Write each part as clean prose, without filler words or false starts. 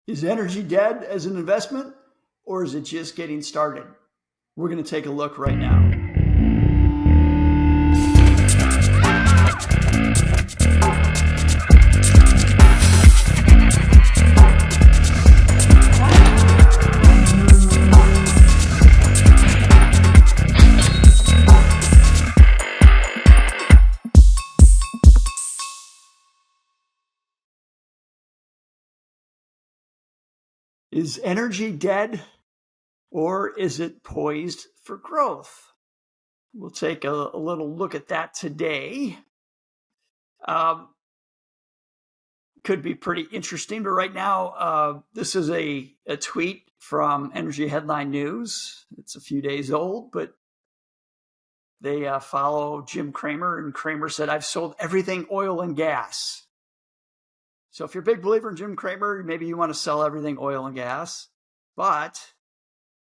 Is energy dead as an investment, or is it just getting started? We're going to take a look right now. Is energy dead, or is it poised for growth? We'll take a little look at that today. Could be pretty interesting, but right now, this is a tweet from Energy Headline News. It's a few days old, but they follow Jim Cramer, and Cramer said, "I've sold everything oil and gas." So if you're a big believer in Jim Cramer, maybe you want to sell everything oil and gas, but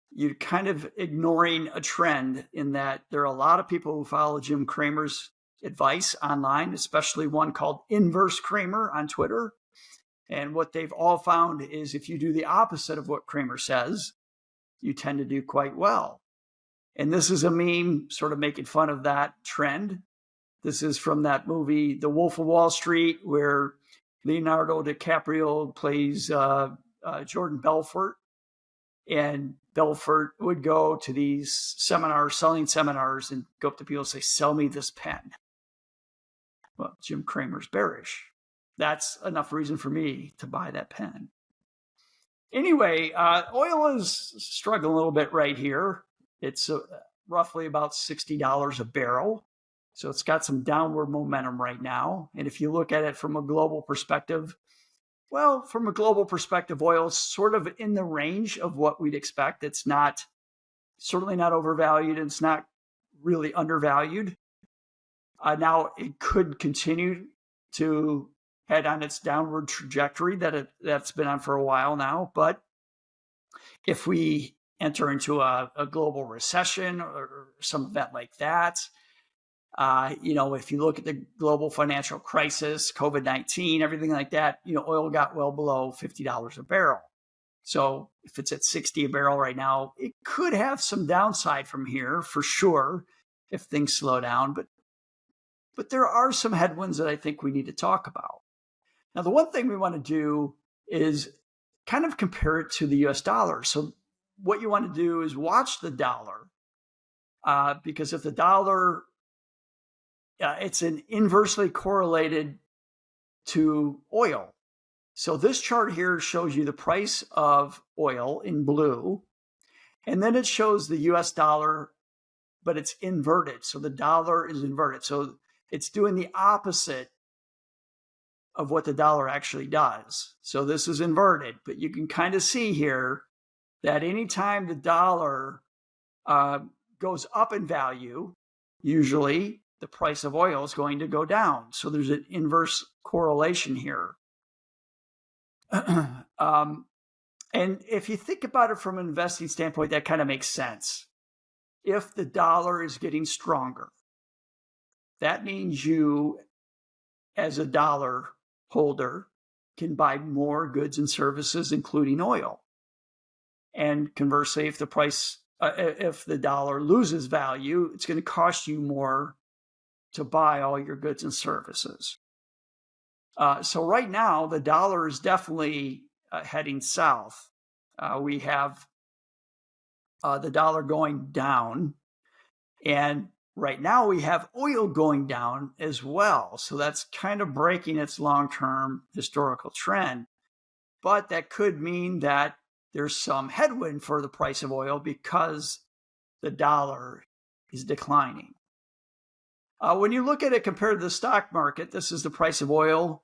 you're kind of ignoring a trend in that there are a lot of people who follow Jim Cramer's advice online, especially one called Inverse Cramer on Twitter. And what they've all found is if you do the opposite of what Cramer says, you tend to do quite well. And this is a meme sort of making fun of that trend. This is from that movie, The Wolf of Wall Street, where Leonardo DiCaprio plays Jordan Belfort. And Belfort would go to these seminars, selling seminars, and go up to people and say, "Sell me this pen." Well, Jim Cramer's bearish. That's enough reason for me to buy that pen. Anyway, oil is struggling a little bit right here. It's roughly about $60 a barrel. So it's got some downward momentum right now. And if you look at it from a global perspective, well, from a global perspective, oil is sort of in the range of what we'd expect. It's not, certainly not overvalued. It's not really undervalued. Now, it could continue to head on its downward trajectory that's been on for a while now. But if we enter into a global recession or some event like that, if you look at the global financial crisis, COVID-19, everything like that, oil got well below $50 a barrel. So if it's at 60 a barrel right now, it could have some downside from here for sure if things slow down. But there are some headwinds that I think we need to talk about. Now, the one thing we want to do is kind of compare it to the US dollar. So what you want to do is watch the dollar, because if the dollar, it's an inversely correlated to oil. So this chart here shows you the price of oil in blue, and then it shows the US dollar, but it's inverted. So the dollar is inverted. So it's doing the opposite of what the dollar actually does. So this is inverted, but you can kind of see here that anytime the dollar goes up in value, usually the price of oil is going to go down. So there's an inverse correlation here. And if you think about it from an investing standpoint, that kind of makes sense. If the dollar is getting stronger, that means you, as a dollar holder, can buy more goods and services, including oil. And conversely, if the dollar loses value, it's going to cost you more to buy all your goods and services. So right now, the dollar is definitely heading south. We have the dollar going down, and right now we have oil going down as well. So that's kind of breaking its long-term historical trend. But that could mean that there's some headwind for the price of oil because the dollar is declining. When you look at it compared to the stock market, this is the price of oil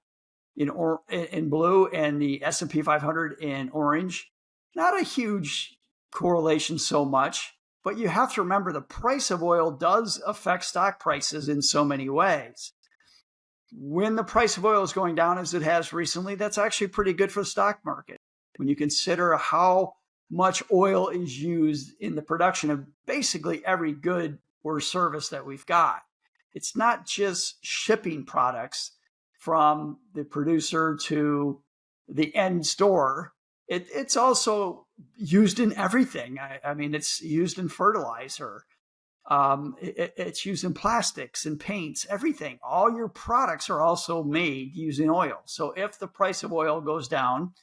in blue and the S&P 500 in orange. Not a huge correlation so much, but you have to remember the price of oil does affect stock prices in so many ways. When the price of oil is going down as it has recently, that's actually pretty good for the stock market. When you consider how much oil is used in the production of basically every good or service that we've got. It's not just shipping products from the producer to the end store. It's also used in everything. I mean, it's used in fertilizer. It's used in plastics and paints, everything. All your products are also made using oil. So if the price of oil goes down,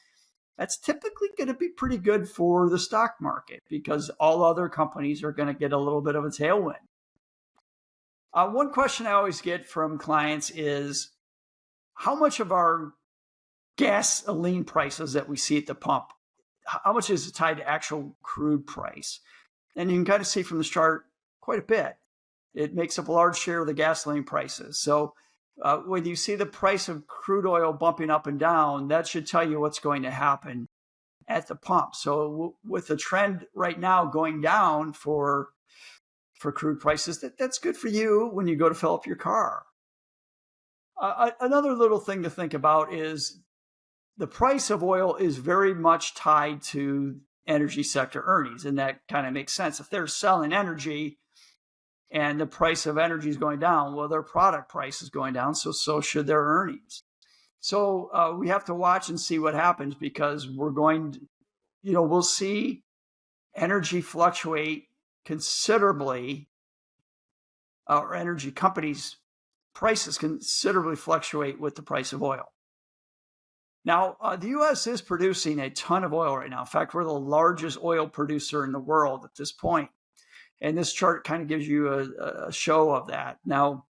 that's typically going to be pretty good for the stock market because all other companies are going to get a little bit of a tailwind. One question I always get from clients is how much of our gasoline prices that we see at the pump, how much is it tied to actual crude price? And you can kind of see from the chart quite a bit. It makes up a large share of the gasoline prices. So when you see the price of crude oil bumping up and down, that should tell you what's going to happen at the pump. So with the trend right now going down for crude prices, that's good for you when you go to fill up your car. Another little thing to think about is the price of oil is very much tied to energy sector earnings, and that kind of makes sense. If they're selling energy and the price of energy is going down, well, their product price is going down, so should their earnings. So we have to watch and see what happens because we'll see energy fluctuate considerably, or energy companies' prices considerably fluctuate with the price of oil. Now, the U.S. is producing a ton of oil right now. In fact, we're the largest oil producer in the world at this point. And this chart kind of gives you a show of that. Now,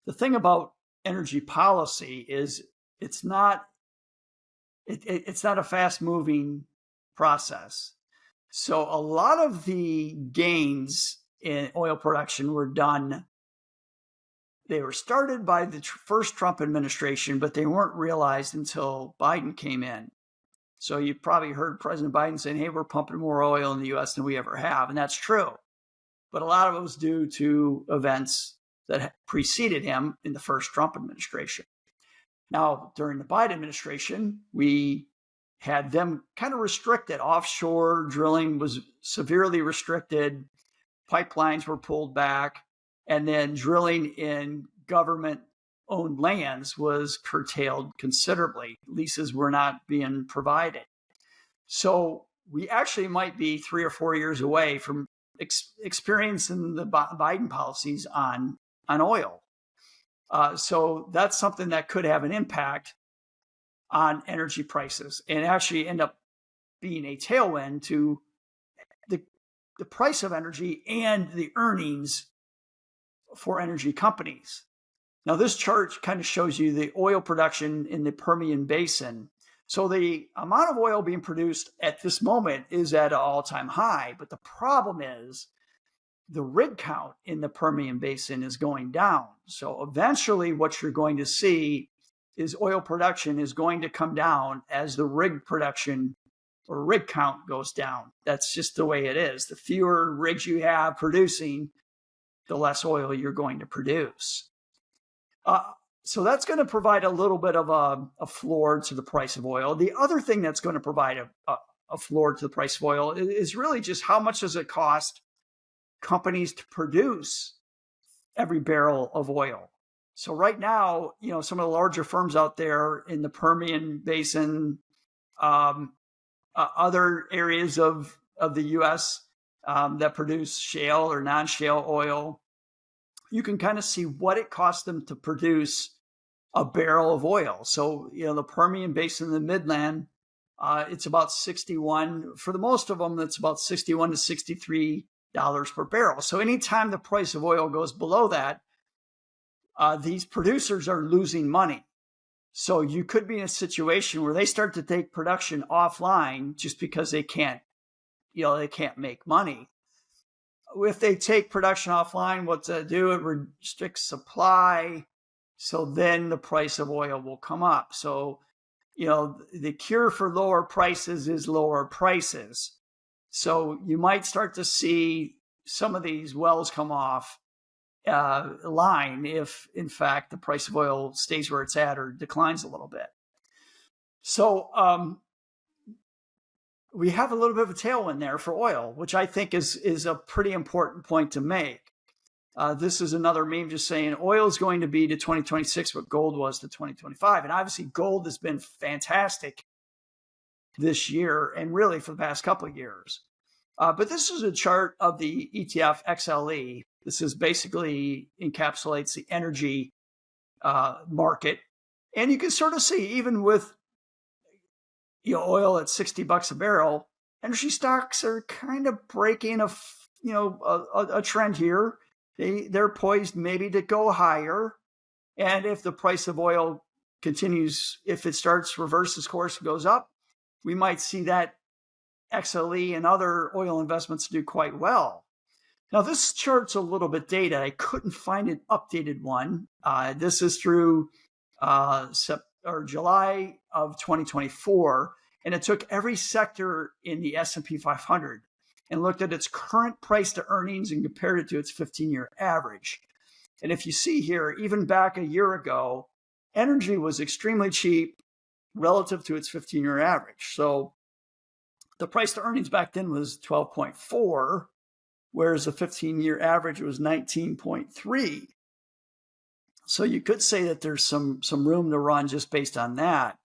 the thing about energy policy is it's not a fast-moving process. So a lot of the gains in oil production they were started by the first Trump administration, but they weren't realized until Biden came in. So you probably heard President Biden saying, hey, we're pumping more oil in the U.S. than we ever have. And that's true. But a lot of it was due to events that preceded him in the first Trump administration. Now, during the Biden administration, we had them kind of restricted. Offshore drilling was severely restricted. Pipelines were pulled back. And then drilling in government-owned lands was curtailed considerably. Leases were not being provided. So we actually might be 3 or 4 years away from experiencing the Biden policies on oil. So that's something that could have an impact on energy prices and actually end up being a tailwind to the price of energy and the earnings for energy companies. Now, this chart kind of shows you the oil production in the Permian Basin. So the amount of oil being produced at this moment is at an all-time high, but the problem is the rig count in the Permian Basin is going down. So eventually what you're going to see is oil production is going to come down as the rig production or rig count goes down. That's just the way it is. The fewer rigs you have producing, the less oil you're going to produce. So that's going to provide a little bit of a floor to the price of oil. The other thing that's going to provide a floor to the price of oil is really just how much does it cost companies to produce every barrel of oil. So right now, some of the larger firms out there in the Permian Basin, other areas of the U.S. That produce shale or non-shale oil, you can kind of see what it costs them to produce a barrel of oil. So, the Permian Basin in the Midland, it's about 61. For the most of them, it's about $61 to $63 per barrel. So anytime the price of oil goes below that, these producers are losing money. So you could be in a situation where they start to take production offline just because they can't make money. If they take production offline, what's that do? It restricts supply. So then the price of oil will come up. So, the cure for lower prices is lower prices. So you might start to see some of these wells come off line if, in fact, the price of oil stays where it's at or declines a little bit. So we have a little bit of a tailwind there for oil, which I think is a pretty important point to make. This is another meme just saying oil is going to be to 2026 what gold was to 2025. And obviously gold has been fantastic this year and really for the past couple of years. But this is a chart of the ETF XLE. This is basically encapsulates the energy market. And you can sort of see, even with oil at $60 a barrel, energy stocks are kind of breaking a trend here. They're poised maybe to go higher. And if the price of oil continues, if it starts reverses course and goes up, we might see that XLE and other oil investments do quite well. Now, this chart's a little bit dated. I couldn't find an updated one. This is through July of 2024, and it took every sector in the S&P 500 and looked at its current price to earnings and compared it to its 15-year average. And if you see here, even back a year ago, energy was extremely cheap relative to its 15-year average. So the price to earnings back then was 12.4, whereas the 15-year average was 19.3. So you could say that there's some room to run just based on that.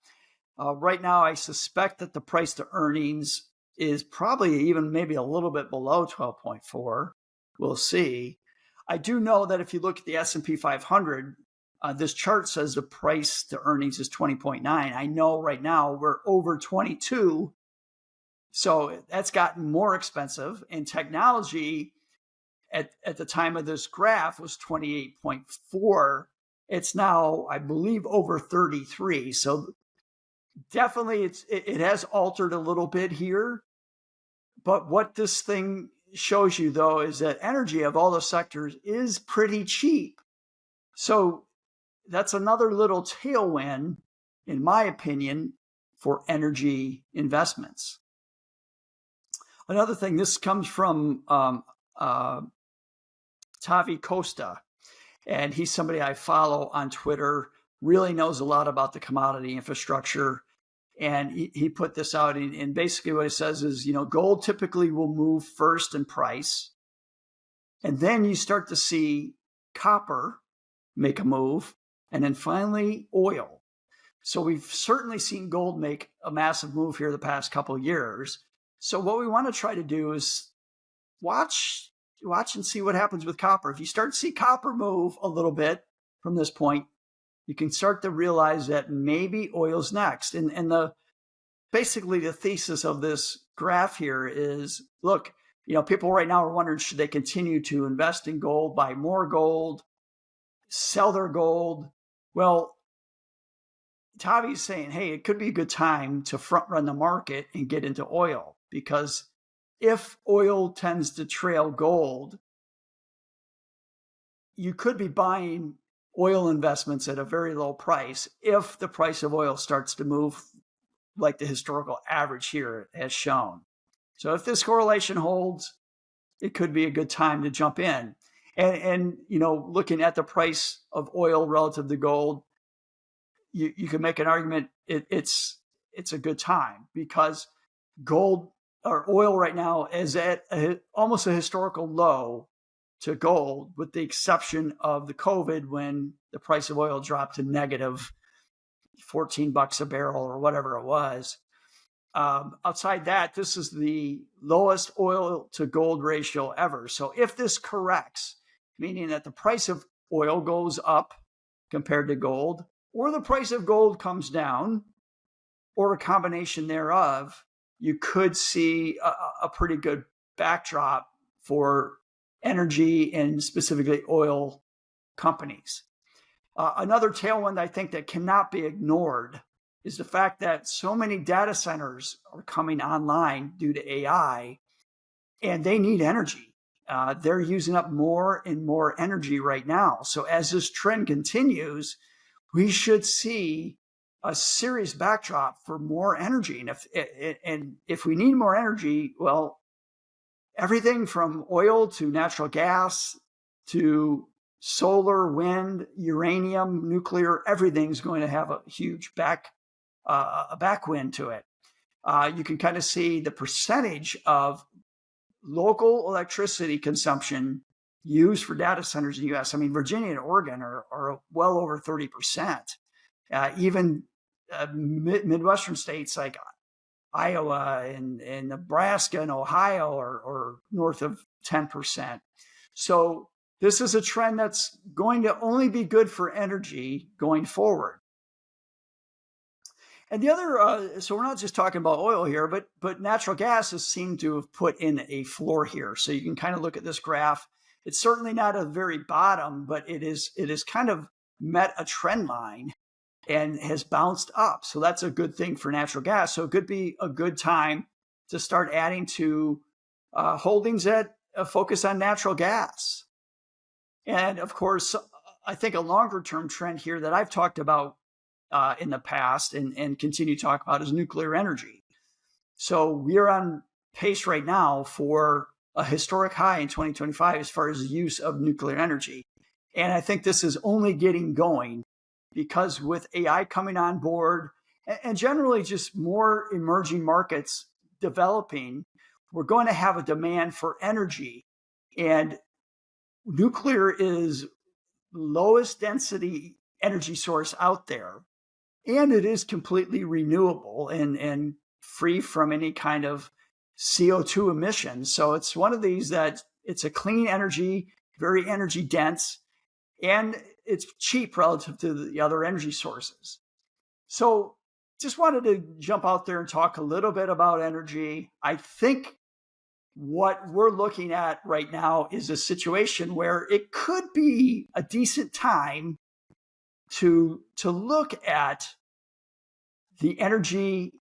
Right now, I suspect that the price to earnings is probably even maybe a little bit below 12.4. We'll see. I do know that if you look at the S&P 500, this chart says the price to earnings is 20.9. I know right now we're over 22. So that's gotten more expensive. And technology at the time of this graph was 28.4. It's now, I believe, over 33. So definitely it has altered a little bit here. But what this thing shows you, though, is that energy of all the sectors is pretty cheap. So that's another little tailwind, in my opinion, for energy investments. Another thing, this comes from Tavi Costa, and he's somebody I follow on Twitter, really knows a lot about the commodity infrastructure. And he put this out, and basically what he says is, gold typically will move first in price. And then you start to see copper make a move, and then finally oil. So we've certainly seen gold make a massive move here the past couple of years. So what we want to try to do is watch and see what happens with copper. If you start to see copper move a little bit from this point, you can start to realize that maybe oil's next. And basically the thesis of this graph here is, look, people right now are wondering, should they continue to invest in gold, buy more gold, sell their gold? Well, Tavi's saying, hey, it could be a good time to front run the market and get into oil, because if oil tends to trail gold, you could be buying oil investments at a very low price if the price of oil starts to move like the historical average here has shown. So if this correlation holds, it could be a good time to jump in. And looking at the price of oil relative to gold, you can make an argument it's a good time, because gold or oil right now is at almost a historical low to gold, with the exception of the COVID, when the price of oil dropped to negative $14 a barrel or whatever it was. Outside that, this is the lowest oil to gold ratio ever. So if this corrects, meaning that the price of oil goes up compared to gold, or the price of gold comes down, or a combination thereof, you could see a pretty good backdrop for energy and specifically oil companies. Another tailwind I think that cannot be ignored is the fact that so many data centers are coming online due to AI, and they need energy. They're using up more and more energy right now. So as this trend continues, we should see a serious backdrop for more energy. And if we need more energy, well, everything from oil to natural gas to solar, wind, uranium, nuclear, everything's going to have a huge backwind to it. You can kind of see the percentage of local electricity consumption used for data centers in the U.S. I mean, Virginia and Oregon are well over 30%. Even Midwestern states like Iowa and Nebraska and Ohio are north of 10%. So this is a trend that's going to only be good for energy going forward. And the other, so we're not just talking about oil here, but natural gas has seemed to have put in a floor here. So you can kind of look at this graph. It's certainly not a very bottom, but it is kind of met a trend line and has bounced up. So that's a good thing for natural gas. So it could be a good time to start adding to holdings that focus on natural gas. And of course, I think a longer term trend here that I've talked about in the past and continue to talk about is nuclear energy. So we're on pace right now for a historic high in 2025 as far as the use of nuclear energy. And I think this is only getting going because with AI coming on board and generally just more emerging markets developing, we're going to have a demand for energy. And nuclear is lowest density energy source out there. And it is completely renewable and free from any kind of CO2 emissions. So it's one of these that it's a clean energy, very energy dense, and it's cheap relative to the other energy sources. So just wanted to jump out there and talk a little bit about energy. I think what we're looking at right now is a situation where it could be a decent time to look at the energy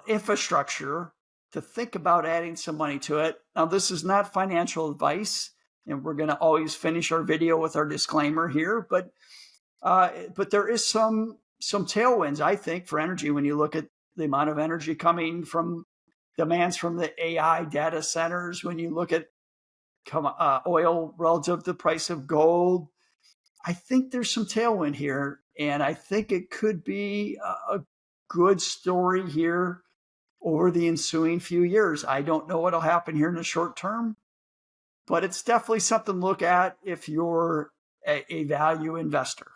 infrastructure, to think about adding some money to it. Now, this is not financial advice, and we're going to always finish our video with our disclaimer here, but there is some tailwinds, I think, for energy when you look at the amount of energy coming from demands from the AI data centers, when you look at oil relative to the price of gold. I think there's some tailwind here, and I think it could be a good story here over the ensuing few years. I don't know what'll happen here in the short term, but it's definitely something to look at if you're a value investor.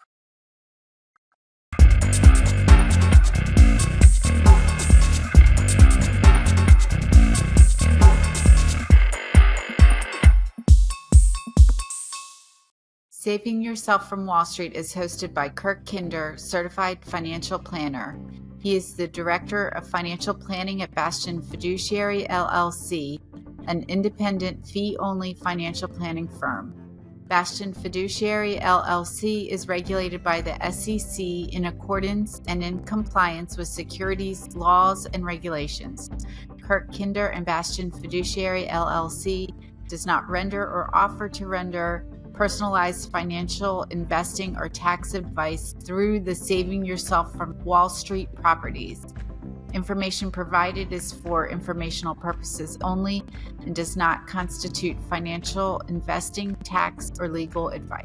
Saving Yourself from Wall Street is hosted by Kirk Kinder, Certified Financial Planner. He is the Director of Financial Planning at Bastion Fiduciary LLC, an independent fee-only financial planning firm. Bastion Fiduciary LLC is regulated by the SEC in accordance and in compliance with securities laws and regulations. Kirk Kinder and Bastion Fiduciary LLC does not render or offer to render personalized financial, investing, or tax advice through the Saving Yourself from Wall Street properties. Information provided is for informational purposes only and does not constitute financial, investing, tax, or legal advice.